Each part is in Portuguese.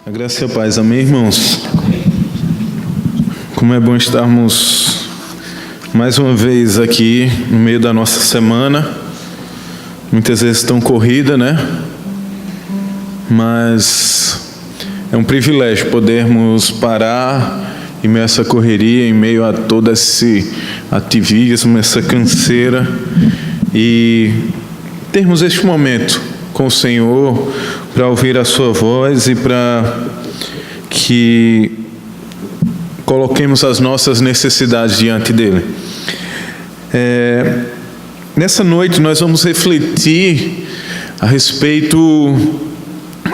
A graça e a paz, amém, irmãos? Como é bom estarmos mais uma vez aqui no meio da nossa semana, muitas vezes tão corrida, né? Mas é um privilégio podermos parar em meio a essa correria, em meio a todo esse ativismo, essa canseira, e termos este momento com o Senhor para ouvir a sua voz e para que coloquemos as nossas necessidades diante dele. Nessa noite nós vamos refletir a respeito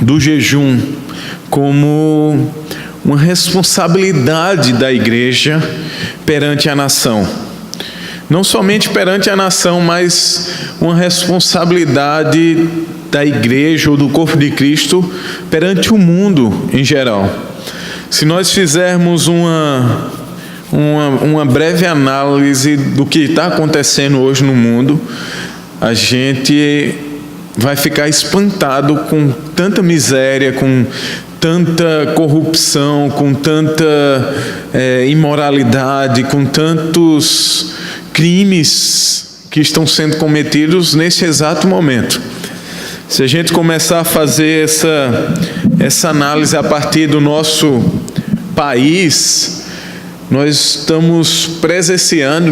do jejum como uma responsabilidade da igreja perante a nação. Não somente perante a nação, mas uma responsabilidade da igreja ou do corpo de Cristo perante o mundo em geral. Se nós fizermos uma breve análise do que está acontecendo hoje no mundo, a gente vai ficar espantado com tanta miséria, com tanta corrupção, com tanta imoralidade, com tantos crimes que estão sendo cometidos nesse exato momento. Se a gente começar a fazer essa análise a partir do nosso país, nós estamos presenciando,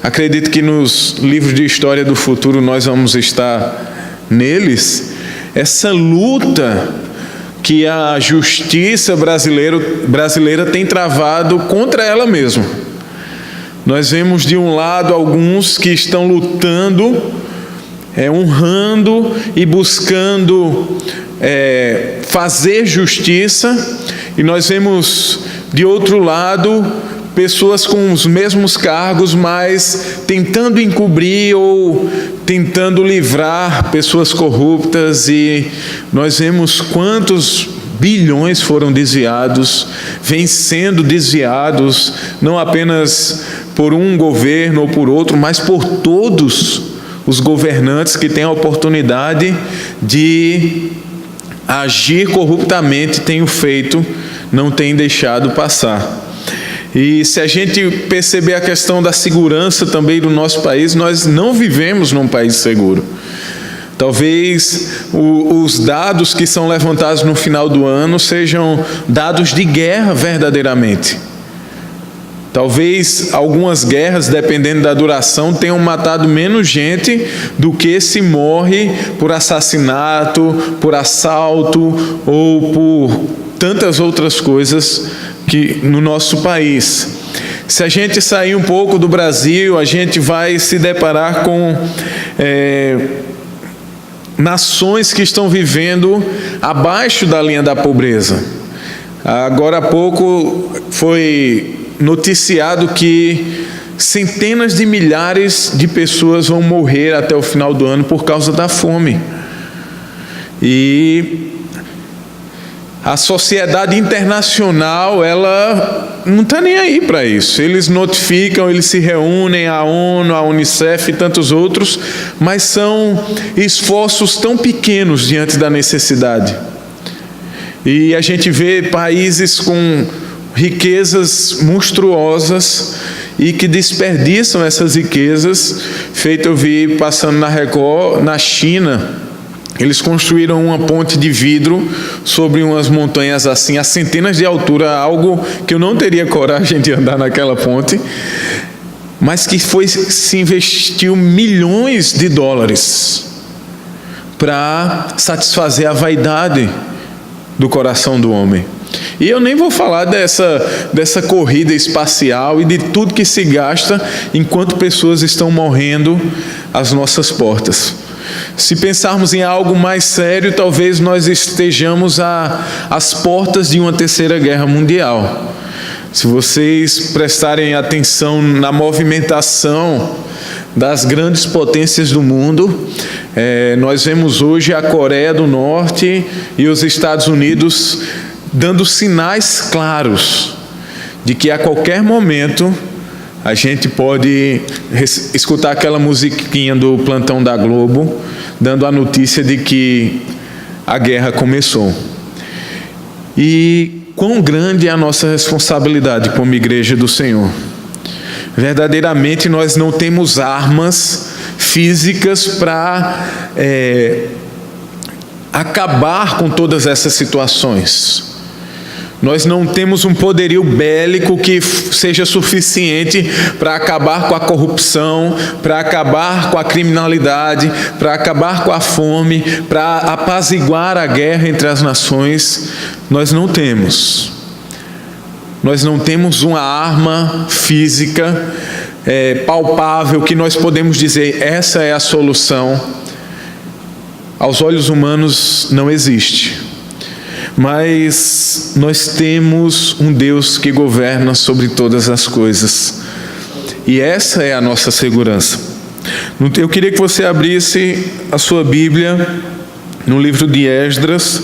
acredito que nos livros de história do futuro nós vamos estar neles, essa luta que a justiça brasileira tem travado contra ela mesma. Nós vemos de um lado alguns que estão lutando, honrando e buscando fazer justiça, e nós vemos de outro lado pessoas com os mesmos cargos, mas tentando encobrir ou tentando livrar pessoas corruptas, e nós vemos quantos bilhões foram desviados, vêm sendo desviados, não apenas por um governo ou por outro, mas por todos os governantes que têm a oportunidade de agir corruptamente, têm feito, não têm deixado passar. E se a gente perceber a questão da segurança também do nosso país, nós não vivemos num país seguro. Talvez os dados que são levantados no final do ano sejam dados de guerra verdadeiramente. Talvez algumas guerras, dependendo da duração, tenham matado menos gente do que se morre por assassinato, por assalto ou por tantas outras coisas que no nosso país. Se a gente sair um pouco do Brasil, a gente vai se deparar com nações que estão vivendo abaixo da linha da pobreza. Agora há pouco foi noticiado que centenas de milhares de pessoas vão morrer até o final do ano por causa da fome. E a sociedade internacional, ela não está nem aí para isso. Eles notificam, eles se reúnem, a ONU, a Unicef e tantos outros, mas são esforços tão pequenos diante da necessidade. E a gente vê países com riquezas monstruosas e que desperdiçam essas riquezas. Feito, eu vi passando na Record, na China, eles construíram uma ponte de vidro sobre umas montanhas assim, a centenas de altura, algo que eu não teria coragem de andar naquela ponte, mas que se investiu milhões de dólares para satisfazer a vaidade do coração do homem. E eu nem vou falar dessa corrida espacial e de tudo que se gasta enquanto pessoas estão morrendo às nossas portas. Se pensarmos em algo mais sério, talvez nós estejamos às portas de uma terceira guerra mundial. Se vocês prestarem atenção na movimentação das grandes potências do mundo, nós vemos hoje a Coreia do Norte e os Estados Unidos dando sinais claros de que a qualquer momento a gente pode escutar aquela musiquinha do plantão da Globo, dando a notícia de que a guerra começou. E quão grande é a nossa responsabilidade como igreja do Senhor. Verdadeiramente nós não temos armas físicas para acabar com todas essas situações. Nós não temos um poderio bélico que seja suficiente para acabar com a corrupção, para acabar com a criminalidade, para acabar com a fome, para apaziguar a guerra entre as nações. Nós não temos. Nós não temos uma arma física palpável que nós podemos dizer, essa é a solução. Aos olhos humanos não existe. Mas nós temos um Deus que governa sobre todas as coisas. E essa é a nossa segurança. Eu queria que você abrisse a sua Bíblia no livro de Esdras.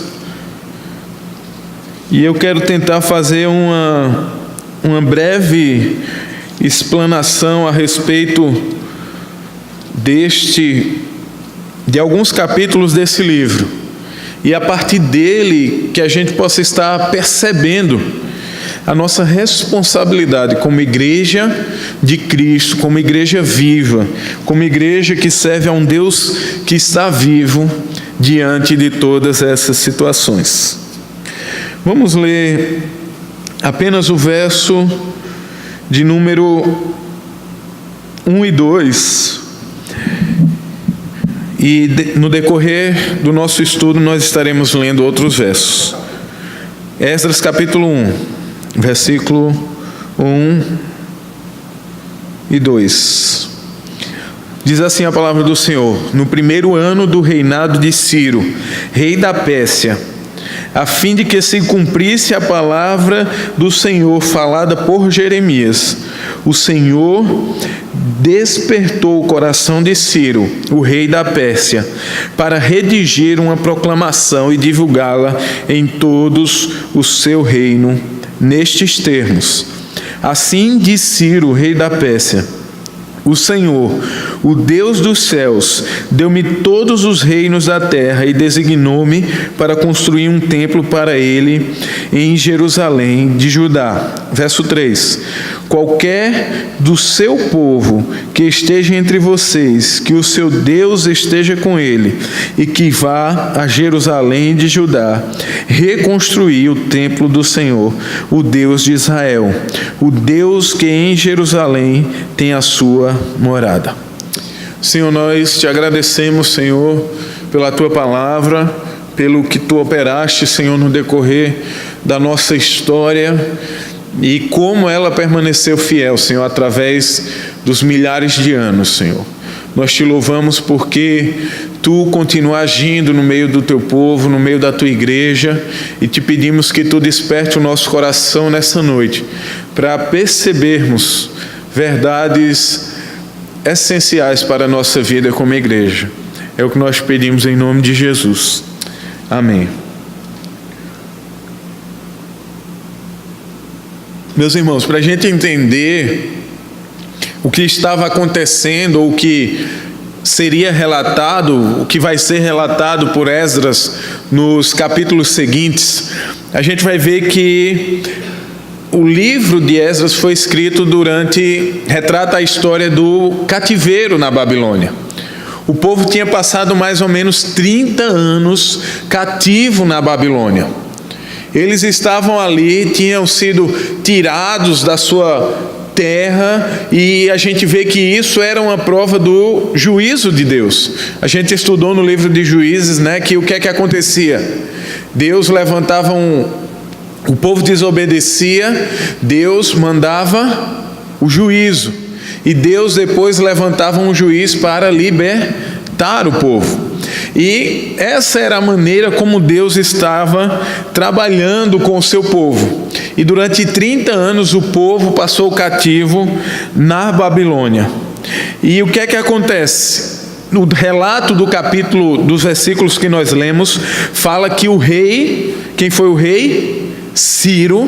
E eu quero tentar fazer uma breve explanação a respeito de alguns capítulos desse livro. E a partir dele que a gente possa estar percebendo a nossa responsabilidade como igreja de Cristo, como igreja viva, como igreja que serve a um Deus que está vivo diante de todas essas situações. Vamos ler apenas o verso de número 1 e 2. E no decorrer do nosso estudo nós estaremos lendo outros versos. Esdras capítulo 1, versículo 1 e 2. Diz assim a palavra do Senhor: no primeiro ano do reinado de Ciro, rei da Pérsia, a fim de que se cumprisse a palavra do Senhor falada por Jeremias, o Senhor despertou o coração de Ciro, o rei da Pérsia, para redigir uma proclamação e divulgá-la em todos o seu reino, nestes termos: assim diz Ciro, rei da Pérsia: o Senhor, o Deus dos céus, deu-me todos os reinos da terra e designou-me para construir um templo para ele em Jerusalém de Judá. Verso 3: qualquer do seu povo que esteja entre vocês, que o seu Deus esteja com ele, e que vá a Jerusalém de Judá, reconstruir o templo do Senhor, o Deus de Israel, o Deus que em Jerusalém tem a sua morada. Senhor, nós te agradecemos, Senhor, pela tua palavra, pelo que tu operaste, Senhor, no decorrer da nossa história, e como ela permaneceu fiel, Senhor, através dos milhares de anos, Senhor. Nós te louvamos porque tu continua agindo no meio do teu povo, no meio da tua igreja, e te pedimos que tu desperte o nosso coração nessa noite, para percebermos verdades essenciais para a nossa vida como igreja. É o que nós pedimos em nome de Jesus. Amém. Meus irmãos, para a gente entender o que estava acontecendo, ou o que seria relatado, o que vai ser relatado por Esdras nos capítulos seguintes, a gente vai ver que o livro de Esdras foi escrito retrata a história do cativeiro na Babilônia. O povo tinha passado mais ou menos 30 anos cativo na Babilônia. Eles estavam ali, tinham sido tirados da sua terra, e a gente vê que isso era uma prova do juízo de Deus. A gente estudou no livro de Juízes, que o que é que acontecia? Deus levantava o povo desobedecia, Deus mandava o juízo, e Deus depois levantava um juiz para libertar o povo. E essa era a maneira como Deus estava trabalhando com o seu povo. E durante 30 anos o povo passou cativo na Babilônia. E o que é que acontece? No relato do capítulo, dos versículos que nós lemos, fala que o rei, quem foi o rei? Ciro,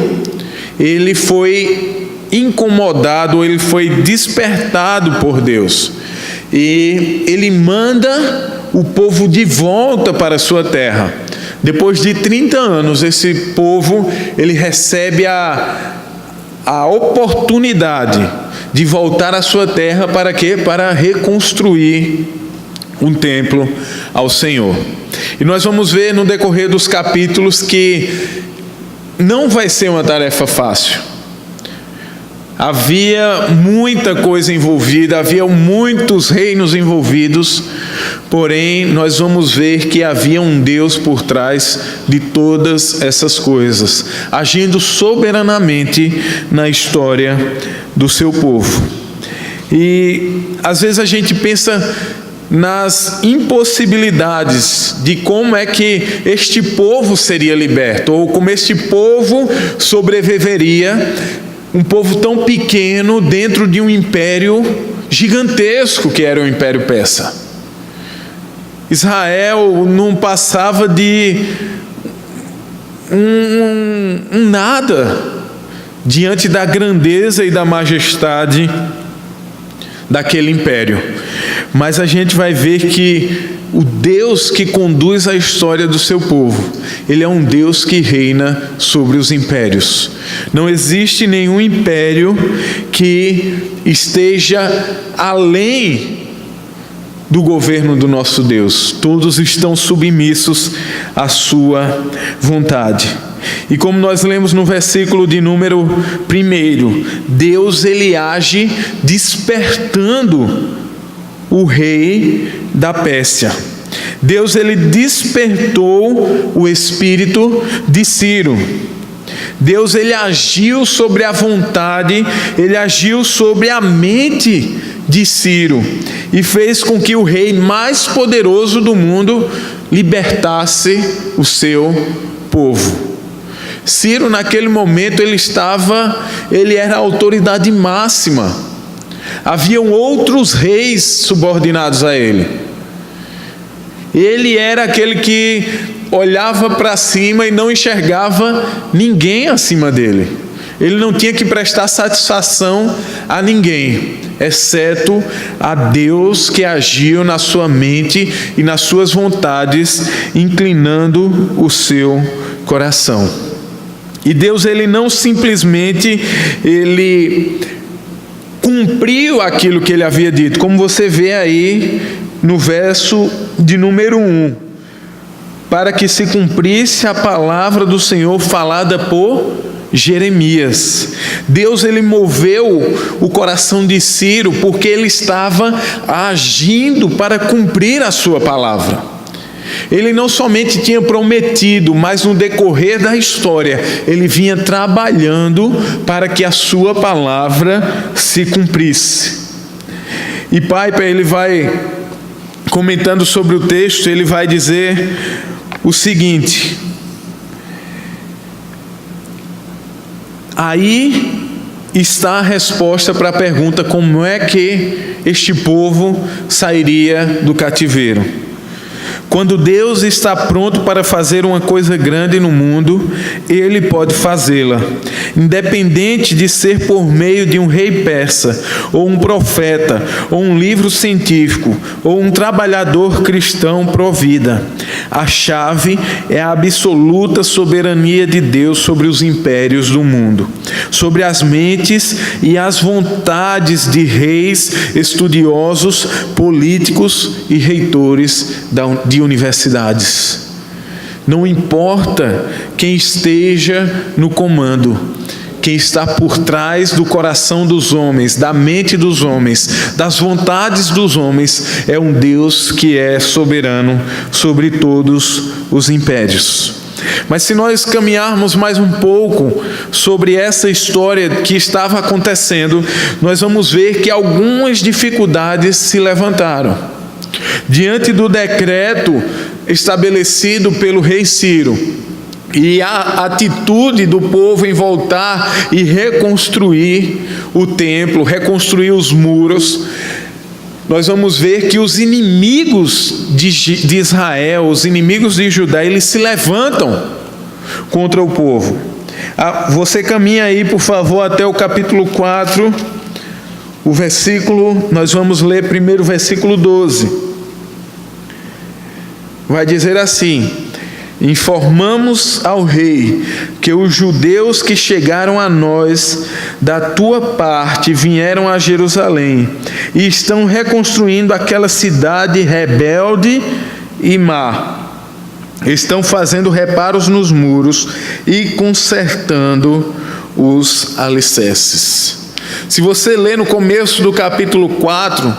ele foi incomodado, ele foi despertado por Deus. E ele manda o povo de volta para a sua terra. Depois de 30 anos, esse povo, ele recebe a oportunidade de voltar à sua terra para quê? Para reconstruir um templo ao Senhor. E nós vamos ver no decorrer dos capítulos que não vai ser uma tarefa fácil. Havia muita coisa envolvida, havia muitos reinos envolvidos, porém nós vamos ver que havia um Deus por trás de todas essas coisas, agindo soberanamente na história do seu povo. E às vezes a gente pensa nas impossibilidades de como é que este povo seria liberto, ou como este povo sobreviveria, um povo tão pequeno dentro de um império gigantesco que era o Império Persa. Israel não passava de um nada diante da grandeza e da majestade daquele império. Mas a gente vai ver que o Deus que conduz a história do seu povo, Ele é um Deus que reina sobre os impérios. Não existe nenhum império que esteja além do governo do nosso Deus. Todos estão submissos à sua vontade. E como nós lemos no versículo de número 1, Deus ele age despertando o rei da Pérsia. Deus ele despertou o espírito de Ciro. Deus ele agiu sobre a vontade, ele agiu sobre a mente de Ciro e fez com que o rei mais poderoso do mundo libertasse o seu povo. Ciro naquele momento ele era a autoridade máxima. Haviam outros reis subordinados a ele. Ele era aquele que olhava para cima e não enxergava ninguém acima dele. Ele não tinha que prestar satisfação a ninguém, exceto a Deus que agiu na sua mente e nas suas vontades, inclinando o seu coração. E Deus ele não simplesmente cumpriu aquilo que ele havia dito, como você vê aí no verso de número 1, para que se cumprisse a palavra do Senhor falada por Jeremias. Deus ele moveu o coração de Ciro porque ele estava agindo para cumprir a sua palavra. Ele não somente tinha prometido, mas no decorrer da história, ele vinha trabalhando para que a sua palavra se cumprisse. E Piper, ele vai comentando sobre o texto, ele vai dizer o seguinte: aí está a resposta para a pergunta como é que este povo sairia do cativeiro. Quando Deus está pronto para fazer uma coisa grande no mundo, Ele pode fazê-la, independente de ser por meio de um rei persa, ou um profeta, ou um livro científico, ou um trabalhador cristão pró-vida. A chave é a absoluta soberania de Deus sobre os impérios do mundo, sobre as mentes e as vontades de reis, estudiosos, políticos e reitores de universidades. Não importa quem esteja no comando, quem está por trás do coração dos homens, da mente dos homens, das vontades dos homens, é um Deus que é soberano sobre todos os impérios. Mas se nós caminharmos mais um pouco sobre essa história que estava acontecendo, nós vamos ver que algumas dificuldades se levantaram. Diante do decreto estabelecido pelo rei Ciro e a atitude do povo em voltar e reconstruir o templo, reconstruir os muros, nós vamos ver que os inimigos de Israel, os inimigos de Judá, eles se levantam contra o povo. Você caminha aí, por favor, até o capítulo 4, o versículo, nós vamos ler primeiro o versículo 12. Vai dizer assim: informamos ao rei que os judeus que chegaram a nós da tua parte vieram a Jerusalém e estão reconstruindo aquela cidade rebelde e má. Estão fazendo reparos nos muros e consertando os alicerces. Se você ler no começo do capítulo 4,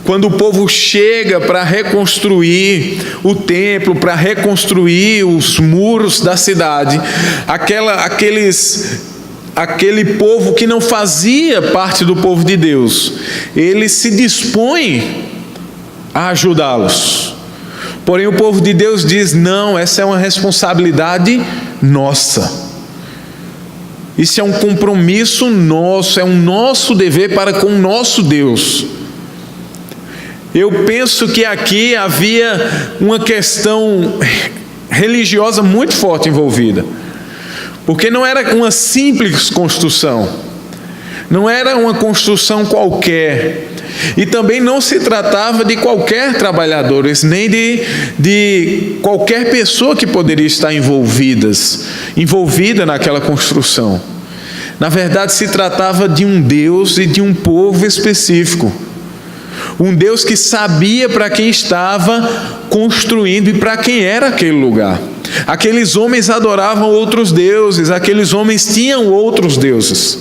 quando o povo chega para reconstruir o templo, para reconstruir os muros da cidade, aquele povo que não fazia parte do povo de Deus, ele se dispõe a ajudá-los. Porém o povo de Deus diz: não, essa é uma responsabilidade nossa. Isso é um compromisso nosso, é um nosso dever para com o nosso Deus. Eu penso que aqui havia uma questão religiosa muito forte envolvida, porque não era uma simples construção, não era uma construção qualquer, e também não se tratava de qualquer trabalhador, nem de qualquer pessoa que poderia estar envolvida naquela construção. Na verdade, se tratava de um Deus e de um povo específico. Um Deus que sabia para quem estava construindo e para quem era aquele lugar. Aqueles homens adoravam outros deuses, aqueles homens tinham outros deuses.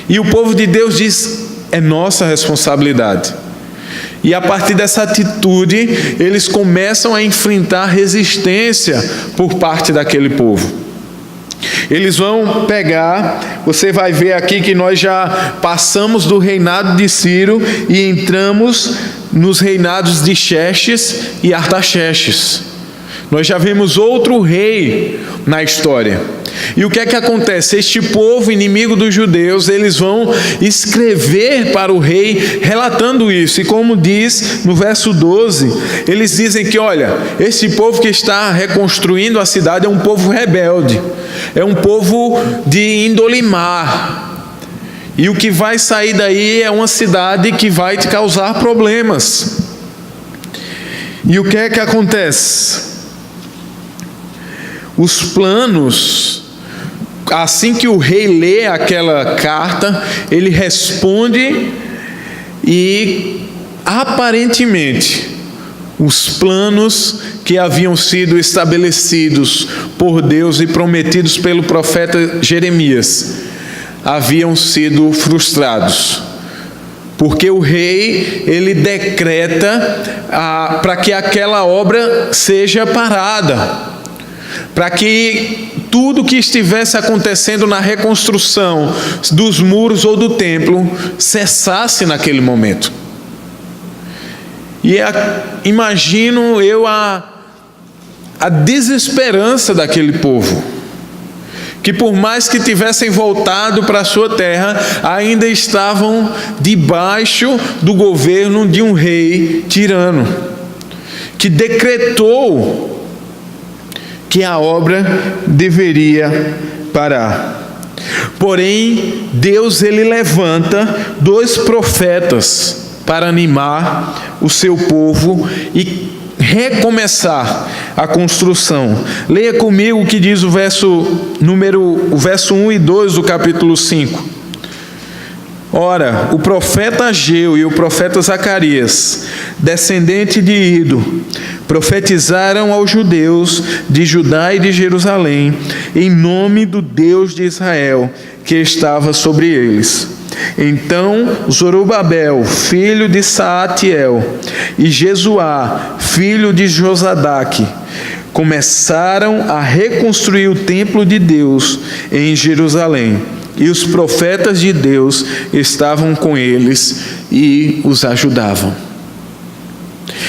E o povo de Deus diz: é nossa responsabilidade. E a partir dessa atitude, eles começam a enfrentar resistência por parte daquele povo. Eles vão pegar, você vai ver aqui que nós já passamos do reinado de Ciro e entramos nos reinados de Xerxes e Artaxerxes. Nós já vimos outro rei na história. E o que é que acontece? Este povo inimigo dos judeus, eles vão escrever para o rei relatando isso. E como diz no verso 12, eles dizem que, olha, esse povo que está reconstruindo a cidade é um povo rebelde, é um povo de índole má. E o que vai sair daí é uma cidade que vai te causar problemas. E o que é que acontece? Os planos, assim que o rei lê aquela carta, ele responde e aparentemente os planos que haviam sido estabelecidos por Deus e prometidos pelo profeta Jeremias haviam sido frustrados. Porque o rei, ele decreta para que aquela obra seja parada, para que tudo que estivesse acontecendo na reconstrução dos muros ou do templo cessasse naquele momento. E imagino eu a desesperança daquele povo, que por mais que tivessem voltado para a sua terra, ainda estavam debaixo do governo de um rei tirano, que decretou que a obra deveria parar. Porém, Deus, ele levanta 2 profetas para animar o seu povo e recomeçar a construção. Leia comigo o que diz o verso 1 e 2 do capítulo 5. Ora, o profeta Ageu e o profeta Zacarias, descendente de Ido, profetizaram aos judeus de Judá e de Jerusalém, em nome do Deus de Israel, que estava sobre eles. Então Zorobabel, filho de Saatiel, e Jesuá, filho de Josadaque, começaram a reconstruir o templo de Deus em Jerusalém. E os profetas de Deus estavam com eles e os ajudavam.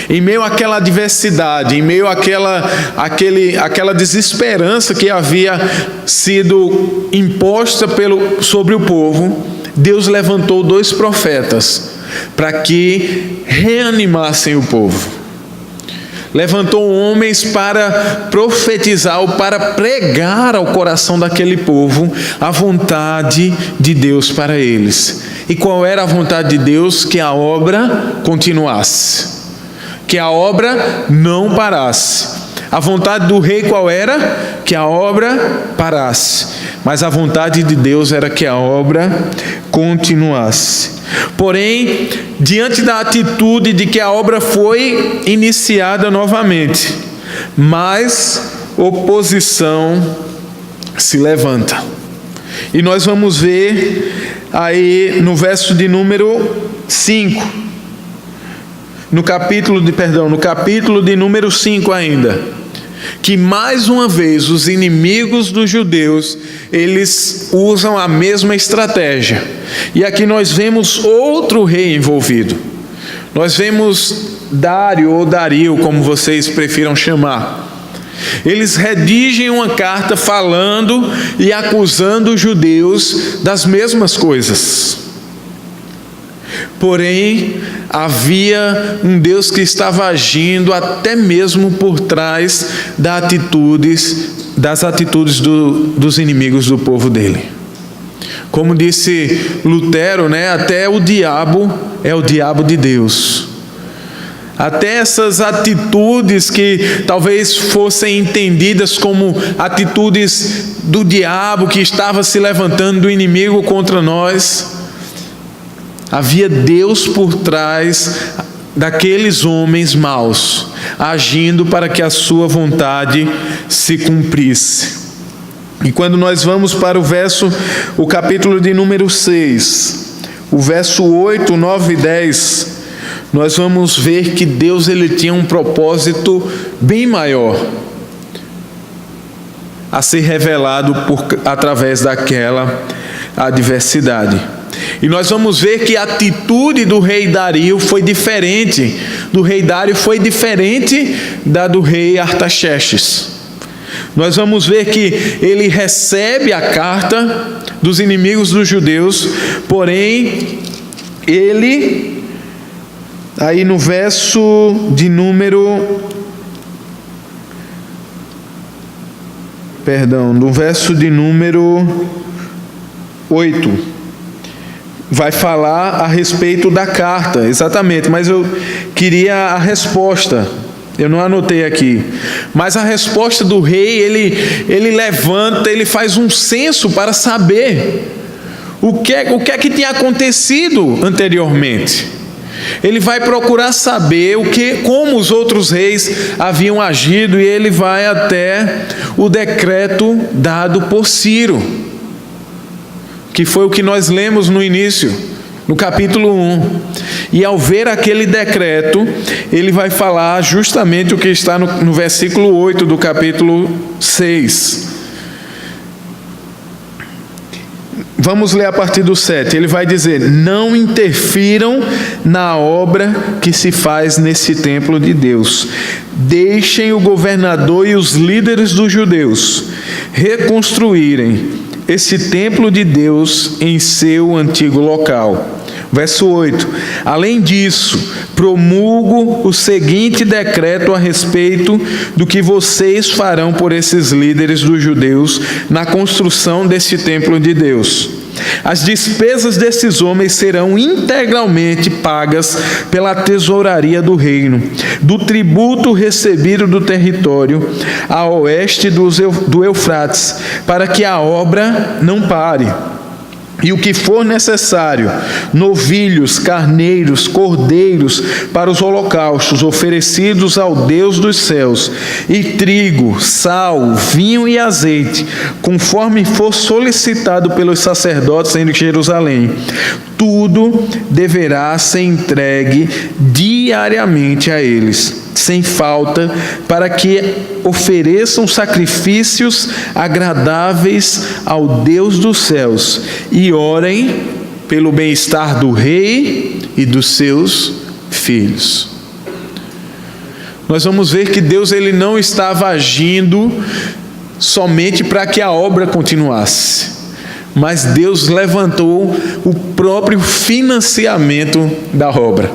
Em meio àquela adversidade, em meio àquela desesperança que havia sido imposta sobre o povo, Deus levantou 2 profetas para que reanimassem o povo. Levantou homens para profetizar ou para pregar ao coração daquele povo a vontade de Deus para eles. E qual era a vontade de Deus? Que a obra continuasse, que a obra não parasse. A vontade do rei qual era? Que a obra parasse. Mas a vontade de Deus era que a obra continuasse. Porém, diante da atitude de que a obra foi iniciada novamente, mais oposição se levanta. E nós vamos ver aí no verso de número 5, no capítulo de número 5 ainda, que mais uma vez os inimigos dos judeus, eles usam a mesma estratégia. E aqui nós vemos outro rei envolvido. Nós vemos Dário ou Dario, como vocês prefiram chamar. Eles redigem uma carta falando e acusando os judeus das mesmas coisas. Porém, havia um Deus que estava agindo até mesmo por trás das atitudes dos inimigos do povo dele. Como disse Lutero, até o diabo é o diabo de Deus. Até essas atitudes que talvez fossem entendidas como atitudes do diabo que estava se levantando do inimigo contra nós, havia Deus por trás daqueles homens maus, agindo para que a sua vontade se cumprisse. E quando nós vamos para o capítulo de número 6, o verso 8, 9 e 10, nós vamos ver que Deus ele tinha um propósito bem maior a ser revelado através daquela adversidade. E nós vamos ver que a atitude do rei Dario foi diferente, da do rei Artaxerxes. Nós vamos ver que ele recebe a carta dos inimigos dos judeus, porém, ele, aí no verso de número 8, vai falar a respeito da carta, exatamente, mas eu queria a resposta, eu não anotei aqui, mas a resposta do rei, ele levanta, ele faz um censo para saber o que é que tinha acontecido anteriormente. Ele vai procurar saber como os outros reis haviam agido, e ele vai até o decreto dado por Ciro, que foi o que nós lemos no início, no capítulo 1. E ao ver aquele decreto, ele vai falar justamente o que está no versículo 8 do capítulo 6. Vamos ler a partir do 7. Ele vai dizer: não interfiram na obra que se faz nesse templo de Deus. Deixem o governador e os líderes dos judeus reconstruírem esse templo de Deus em seu antigo local. Verso 8: além disso, promulgo o seguinte decreto a respeito do que vocês farão por esses líderes dos judeus na construção desse templo de Deus. As despesas desses homens serão integralmente pagas pela tesouraria do reino, do tributo recebido do território a oeste do Eufrates, para que a obra não pare. E o que for necessário, novilhos, carneiros, cordeiros para os holocaustos oferecidos ao Deus dos céus, e trigo, sal, vinho e azeite, conforme for solicitado pelos sacerdotes em Jerusalém, tudo deverá ser entregue diariamente a eles, sem falta, para que ofereçam sacrifícios agradáveis ao Deus dos céus e orem pelo bem-estar do rei e dos seus filhos. Nós vamos ver que Deus ele não estava agindo somente para que a obra continuasse, mas Deus levantou o próprio financiamento da obra.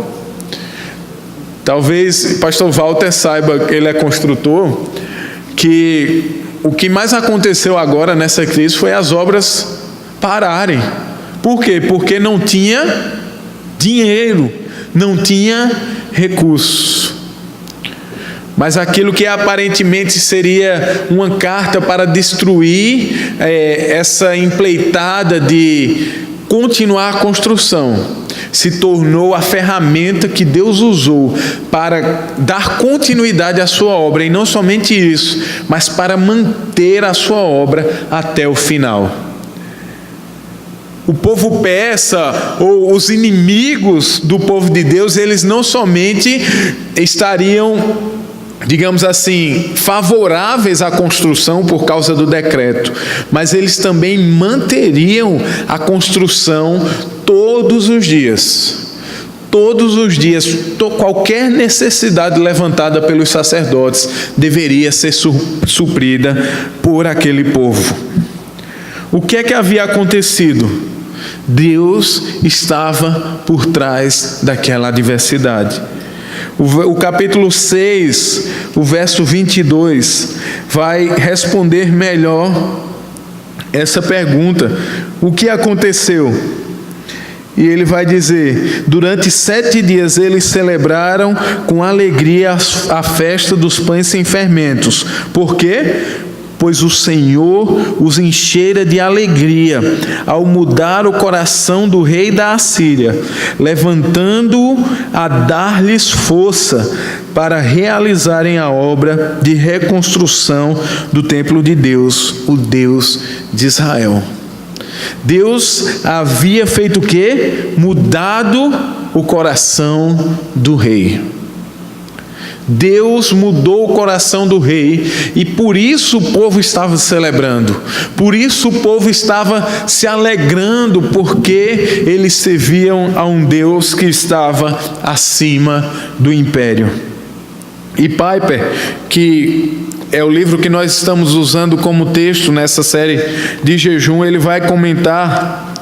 Talvez pastor Walter saiba, ele é construtor, que o que mais aconteceu agora nessa crise foi as obras pararem. Por quê? Porque não tinha dinheiro, não tinha recurso. Mas aquilo que aparentemente seria uma carta para destruir essa empreitada de continuar a construção, se tornou a ferramenta que Deus usou para dar continuidade à sua obra. E não somente isso, mas para manter a sua obra até o final. O povo persa, ou os inimigos do povo de Deus, eles não somente estariam, digamos assim, favoráveis à construção por causa do decreto, mas eles também manteriam a construção todos os dias. Todos os dias, qualquer necessidade levantada pelos sacerdotes deveria ser suprida por aquele povo. O que é que havia acontecido? Deus estava por trás daquela adversidade. O capítulo 6, o verso 22, vai responder melhor essa pergunta. O que aconteceu? E ele vai dizer: durante 7 dias eles celebraram com alegria a festa dos pães sem fermentos. Por quê? Pois o Senhor os enchera de alegria ao mudar o coração do rei da Assíria, levantando-o a dar-lhes força para realizarem a obra de reconstrução do templo de Deus, o Deus de Israel. Deus havia feito o quê? Mudado o coração do rei. Deus mudou o coração do rei, e por isso o povo estava celebrando, por isso o povo estava se alegrando, porque eles serviam a um Deus que estava acima do império. E Piper, que é o livro que nós estamos usando como texto nessa série de jejum, ele vai comentar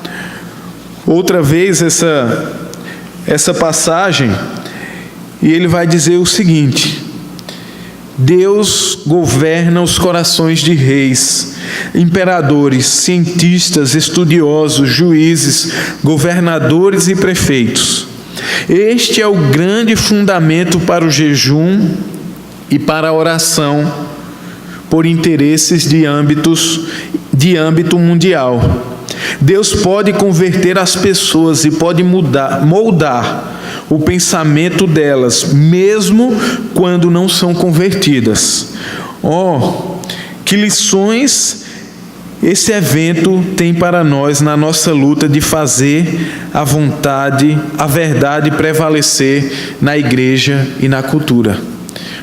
outra vez essa passagem. E ele vai dizer o seguinte: Deus governa os corações de reis, imperadores, cientistas, estudiosos, juízes, governadores e prefeitos. Este é o grande fundamento para o jejum e para a oração por interesses de âmbito mundial. Deus pode converter as pessoas e pode moldar o pensamento delas, mesmo quando não são convertidas. Que lições esse evento tem para nós na nossa luta de fazer a verdade prevalecer na igreja e na cultura.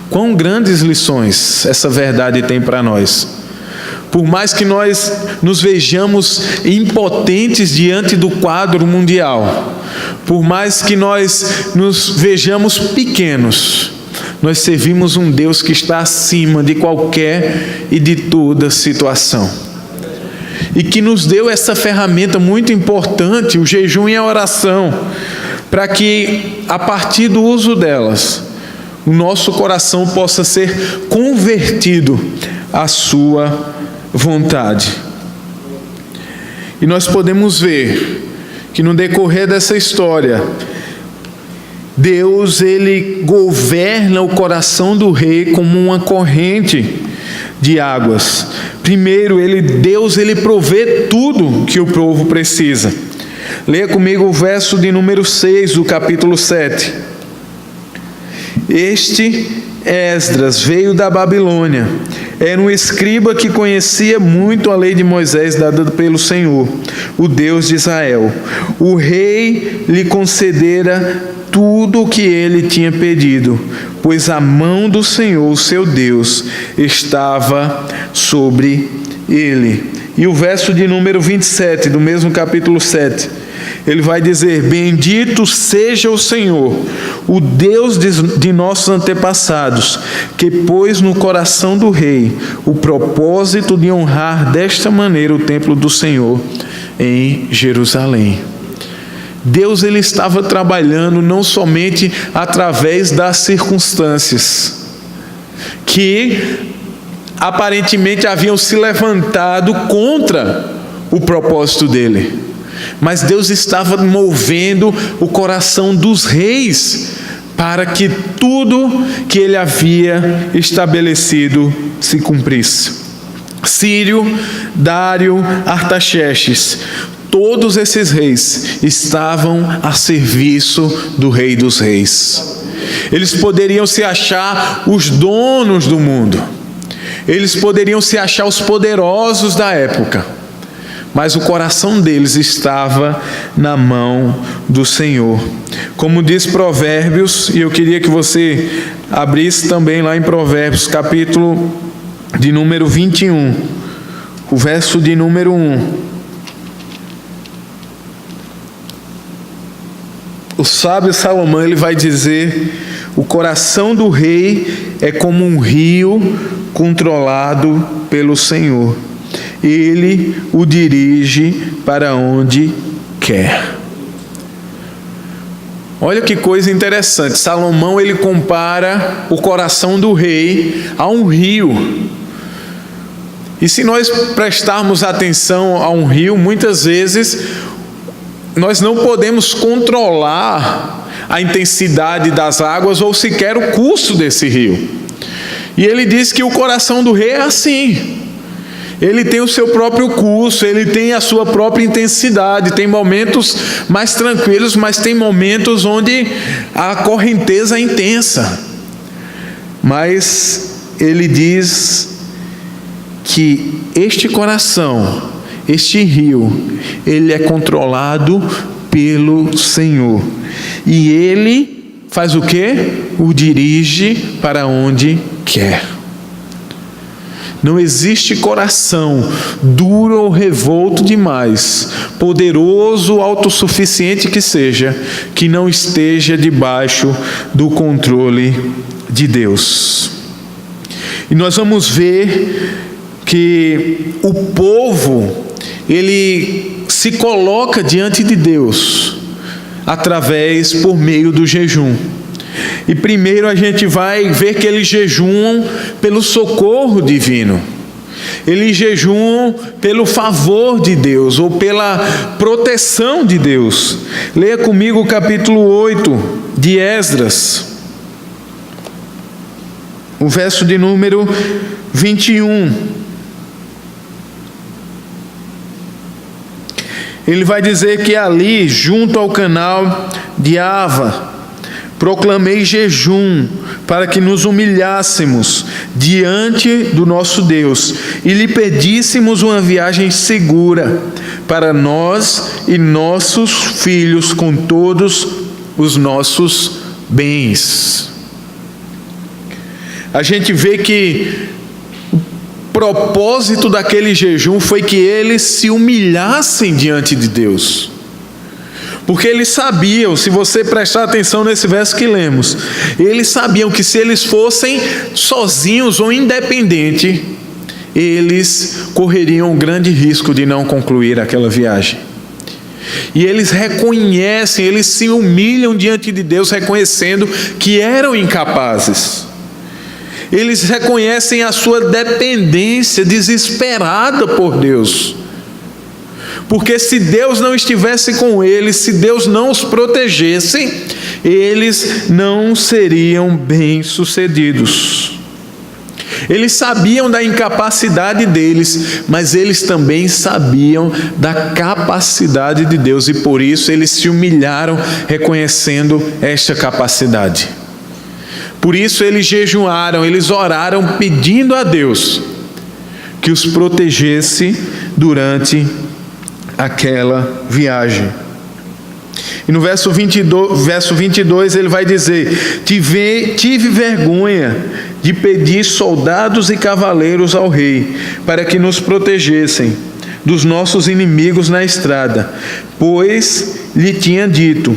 Quão grandes lições essa verdade tem para nós. Por mais que nós nos vejamos impotentes diante do quadro mundial, por mais que nós nos vejamos pequenos, nós servimos um Deus que está acima de qualquer e de toda situação. E que nos deu essa ferramenta muito importante, o jejum e a oração, para que, a partir do uso delas, o nosso coração possa ser convertido à sua vontade. E nós podemos ver que no decorrer dessa história, Deus, ele governa o coração do rei como uma corrente de águas. Primeiro, Deus provê tudo que o povo precisa. Leia comigo o verso de número 6 do capítulo 7. Este Esdras veio da Babilônia. Era um escriba que conhecia muito a lei de Moisés dada pelo Senhor, o Deus de Israel. O rei lhe concedera tudo o que ele tinha pedido, pois a mão do Senhor, seu Deus, estava sobre ele. E o verso de número 27, do mesmo capítulo 7, ele vai dizer: bendito seja o Senhor, o Deus de nossos antepassados, que pôs no coração do rei o propósito de honrar desta maneira o templo do Senhor em Jerusalém. Deus, ele estava trabalhando não somente através das circunstâncias que aparentemente haviam se levantado contra o propósito dele, mas Deus estava movendo o coração dos reis para que tudo que ele havia estabelecido se cumprisse. Sírio, Dário, Artaxerxes, todos esses reis estavam a serviço do Rei dos Reis. Eles poderiam se achar os donos do mundo. Eles poderiam se achar os poderosos da época. Mas o coração deles estava na mão do Senhor. Como diz Provérbios, e eu queria que você abrisse também lá em Provérbios, capítulo de número 21, o verso de número 1. O sábio Salomão, ele vai dizer: o coração do rei é como um rio controlado pelo Senhor. Ele o dirige para onde quer. Olha que coisa interessante. Salomão, ele compara o coração do rei a um rio. E se nós prestarmos atenção a um rio, muitas vezes nós não podemos controlar a intensidade das águas ou sequer o curso desse rio. E ele diz que o coração do rei é assim. Ele tem o seu próprio curso, ele tem a sua própria intensidade. Tem momentos mais tranquilos, mas tem momentos onde a correnteza é intensa. Mas ele diz que este coração, este rio, ele é controlado pelo Senhor. E ele faz o quê? O dirige para onde quer. Não existe coração duro ou revolto demais, poderoso ou autossuficiente que seja, que não esteja debaixo do controle de Deus. E nós vamos ver que o povo, ele se coloca diante de Deus por meio do jejum. E primeiro a gente vai ver que eles jejuam pelo socorro divino. Eles jejuam pelo favor de Deus ou pela proteção de Deus. Leia comigo o capítulo 8 de Esdras, o verso de número 21. Ele vai dizer que ali, junto ao canal de Ava, proclamei jejum para que nos humilhássemos diante do nosso Deus e lhe pedíssemos uma viagem segura para nós e nossos filhos com todos os nossos bens. A gente vê que o propósito daquele jejum foi que eles se humilhassem diante de Deus. Porque eles sabiam, se você prestar atenção nesse verso que lemos, eles sabiam que se eles fossem sozinhos ou independentes, eles correriam um grande risco de não concluir aquela viagem. E eles reconhecem, eles se humilham diante de Deus, reconhecendo que eram incapazes. Eles reconhecem a sua dependência desesperada por Deus. Porque se Deus não estivesse com eles, se Deus não os protegesse, eles não seriam bem-sucedidos. Eles sabiam da incapacidade deles, mas eles também sabiam da capacidade de Deus, e por isso eles se humilharam reconhecendo esta capacidade. Por isso eles jejuaram, eles oraram pedindo a Deus que os protegesse durante aquela viagem. E no verso 22 ele vai dizer: tive vergonha de pedir soldados e cavaleiros ao rei, para que nos protegessem dos nossos inimigos na estrada, pois lhe tinha dito: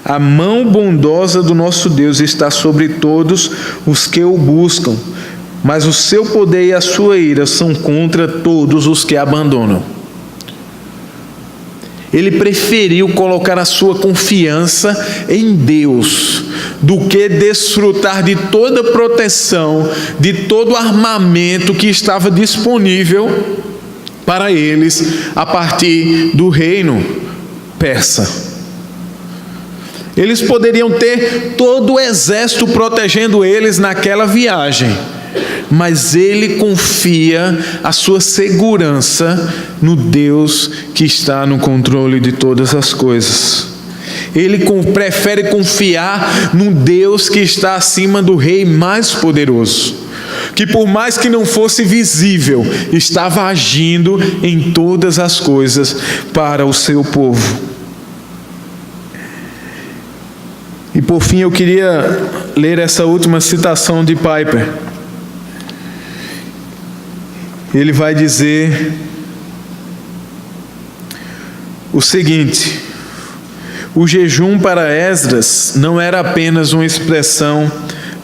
a mão bondosa do nosso Deus está sobre todos os que o buscam, mas o seu poder e a sua ira são contra todos os que abandonam. Ele preferiu colocar a sua confiança em Deus do que desfrutar de toda a proteção, de todo o armamento que estava disponível para eles a partir do reino persa. Eles poderiam ter todo o exército protegendo eles naquela viagem, mas ele confia a sua segurança no Deus que está no controle de todas as coisas. Ele prefere confiar no Deus que está acima do rei mais poderoso, que por mais que não fosse visível, estava agindo em todas as coisas para o seu povo. E por fim eu queria ler essa última citação de Piper. Ele vai dizer o seguinte: o jejum para Esdras não era apenas uma expressão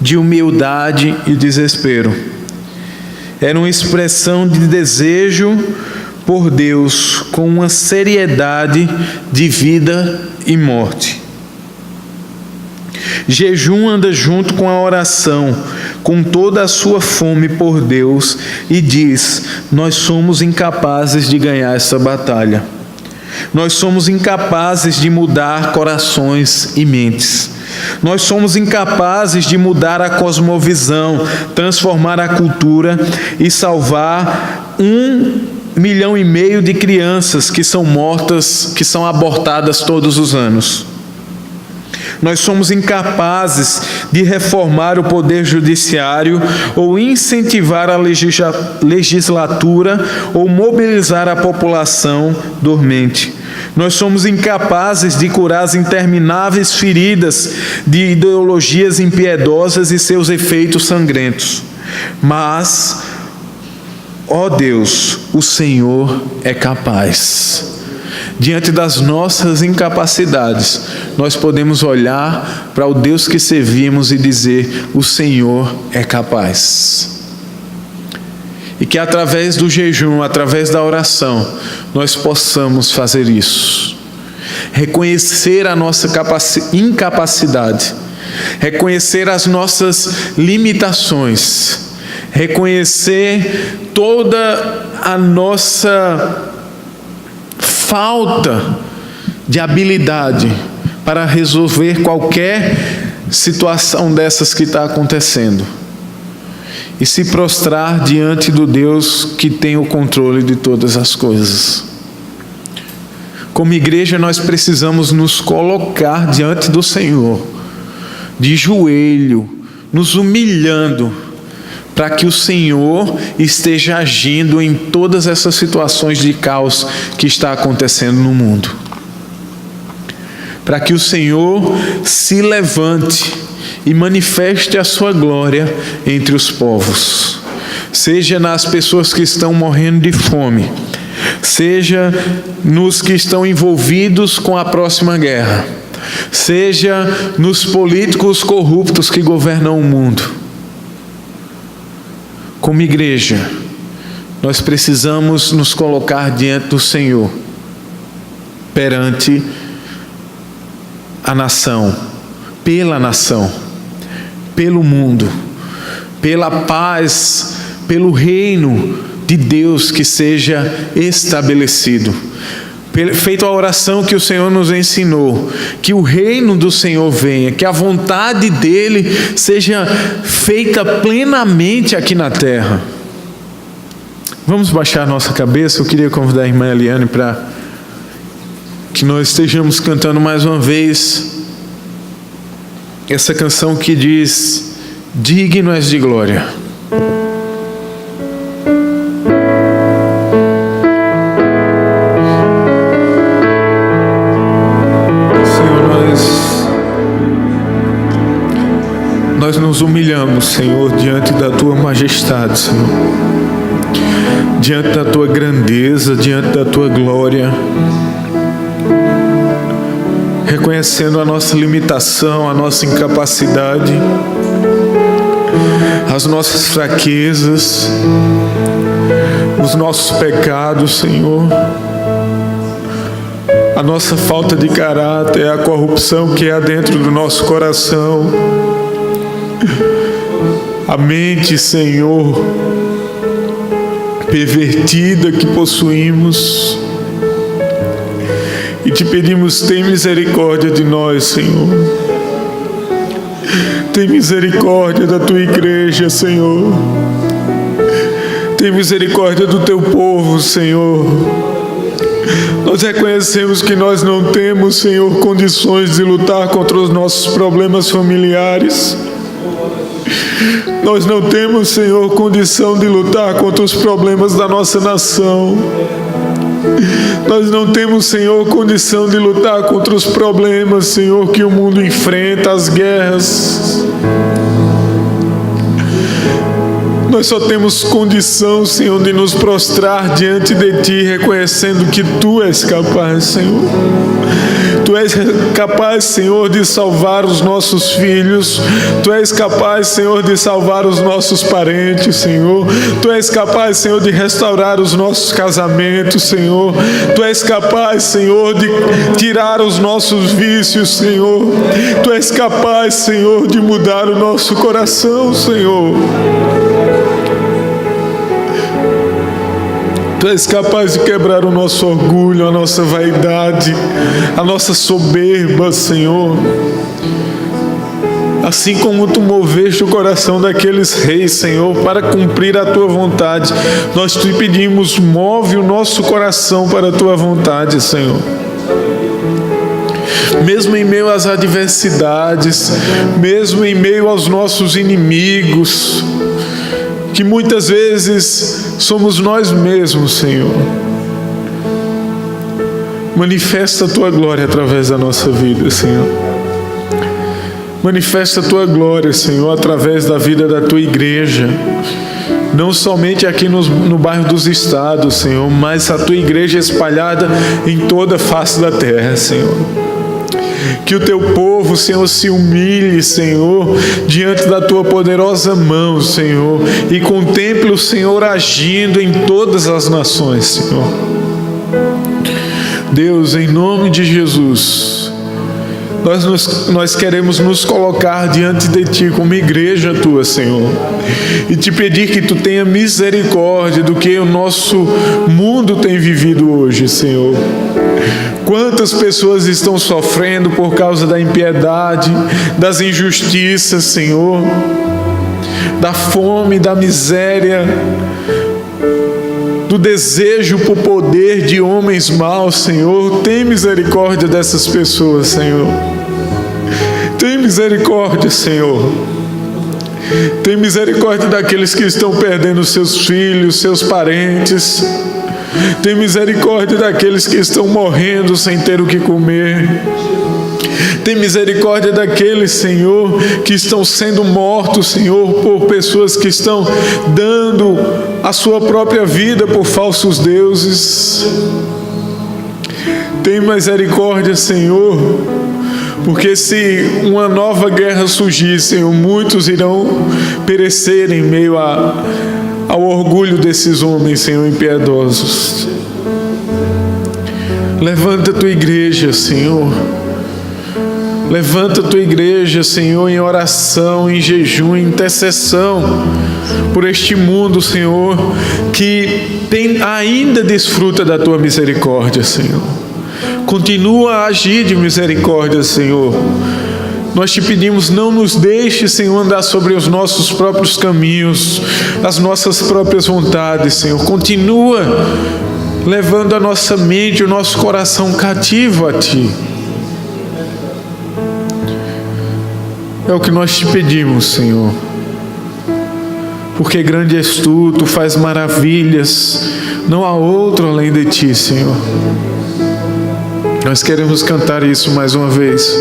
de humildade e desespero. Era uma expressão de desejo por Deus com uma seriedade de vida e morte. Jejum anda junto com a oração, com toda a sua fome por Deus, e diz: nós somos incapazes de ganhar essa batalha. Nós somos incapazes de mudar corações e mentes. Nós somos incapazes de mudar a cosmovisão, transformar a cultura e salvar 1,5 milhão de crianças que são mortas, que são abortadas todos os anos. Nós somos incapazes de reformar o poder judiciário ou incentivar a legislatura ou mobilizar a população dormente. Nós somos incapazes de curar as intermináveis feridas de ideologias impiedosas e seus efeitos sangrentos. Mas, ó Deus, o Senhor é capaz. Diante das nossas incapacidades, nós podemos olhar para o Deus que servimos e dizer: o Senhor é capaz. E que através do jejum, através da oração, nós possamos fazer isso. Reconhecer a nossa incapacidade, reconhecer as nossas limitações, reconhecer toda a nossa falta de habilidade para resolver qualquer situação dessas que está acontecendo, e se prostrar diante do Deus que tem o controle de todas as coisas. Como igreja, nós precisamos nos colocar diante do Senhor, de joelho, nos humilhando, para que o Senhor esteja agindo em todas essas situações de caos que está acontecendo no mundo. Para que o Senhor se levante e manifeste a sua glória entre os povos. Seja nas pessoas que estão morrendo de fome, seja nos que estão envolvidos com a próxima guerra, seja nos políticos corruptos que governam o mundo. Como igreja, nós precisamos nos colocar diante do Senhor, perante a nação, pelo mundo, pela paz, pelo reino de Deus que seja estabelecido. Feito a oração que o Senhor nos ensinou, que o reino do Senhor venha, que a vontade dele seja feita plenamente aqui na terra. Vamos baixar nossa cabeça. Eu queria convidar a irmã Eliane para que nós estejamos cantando mais uma vez essa canção que diz: digno és de glória. Nós nos humilhamos, Senhor, diante da Tua majestade, Senhor, diante da Tua grandeza, diante da Tua glória, reconhecendo a nossa limitação, a nossa incapacidade, as nossas fraquezas, os nossos pecados, Senhor, a nossa falta de caráter, a corrupção que há dentro do nosso coração, a mente, Senhor, pervertida que possuímos. E te pedimos, tem misericórdia de nós, Senhor. Tem misericórdia da tua igreja, Senhor. Tem misericórdia do teu povo, Senhor. Nós reconhecemos que nós não temos, Senhor, condições de lutar contra os nossos problemas familiares. Nós não temos, Senhor, condição de lutar contra os problemas da nossa nação. Nós não temos, Senhor, condição de lutar contra os problemas, Senhor, que o mundo enfrenta, as guerras. Nós só temos condição, Senhor, de nos prostrar diante de Ti, reconhecendo que Tu és capaz, Senhor. Tu és capaz, Senhor, de salvar os nossos filhos. Tu és capaz, Senhor, de salvar os nossos parentes, Senhor. Tu és capaz, Senhor, de restaurar os nossos casamentos, Senhor. Tu és capaz, Senhor, de tirar os nossos vícios, Senhor. Tu és capaz, Senhor, de mudar o nosso coração, Senhor. Tu és capaz de quebrar o nosso orgulho, a nossa vaidade, a nossa soberba, Senhor. Assim como Tu moveste o coração daqueles reis, Senhor, para cumprir a Tua vontade, nós Te pedimos, move o nosso coração para a Tua vontade, Senhor. Mesmo em meio às adversidades, mesmo em meio aos nossos inimigos, que muitas vezes somos nós mesmos, Senhor. Manifesta a Tua glória através da nossa vida, Senhor. Manifesta a Tua glória, Senhor, através da vida da Tua igreja. Não somente aqui no bairro dos Estados, Senhor, mas a Tua igreja espalhada em toda a face da terra, Senhor. Que o Teu povo, Senhor, se humilhe, Senhor, diante da Tua poderosa mão, Senhor, e contemple o Senhor agindo em todas as nações, Senhor. Deus, em nome de Jesus, nós queremos nos colocar diante de Ti como igreja Tua, Senhor, e Te pedir que Tu tenha misericórdia do que o nosso mundo tem vivido hoje, Senhor. Quantas pessoas estão sofrendo por causa da impiedade, das injustiças, Senhor, da fome, da miséria, do desejo por poder de homens maus, Senhor. Tem misericórdia dessas pessoas, Senhor. Tem misericórdia, Senhor. Tem misericórdia daqueles que estão perdendo seus filhos, seus parentes. Tem misericórdia daqueles que estão morrendo sem ter o que comer. Tem misericórdia daqueles, Senhor, que estão sendo mortos, Senhor, por pessoas que estão dando a sua própria vida por falsos deuses. Tem misericórdia, Senhor, porque se uma nova guerra surgir, Senhor, muitos irão perecer em meio ao orgulho desses homens, Senhor, impiedosos. Levanta a Tua igreja, Senhor. Levanta a Tua igreja, Senhor, em oração, em jejum, em intercessão por este mundo, Senhor, que ainda desfruta da Tua misericórdia, Senhor. Continua a agir de misericórdia, Senhor. Nós Te pedimos, não nos deixe, Senhor, andar sobre os nossos próprios caminhos, as nossas próprias vontades, Senhor. Continua levando a nossa mente, o nosso coração cativo a Ti. É o que nós Te pedimos, Senhor. Porque grande és Tu, Tu faz maravilhas, não há outro além de Ti, Senhor. Nós queremos cantar isso mais uma vez.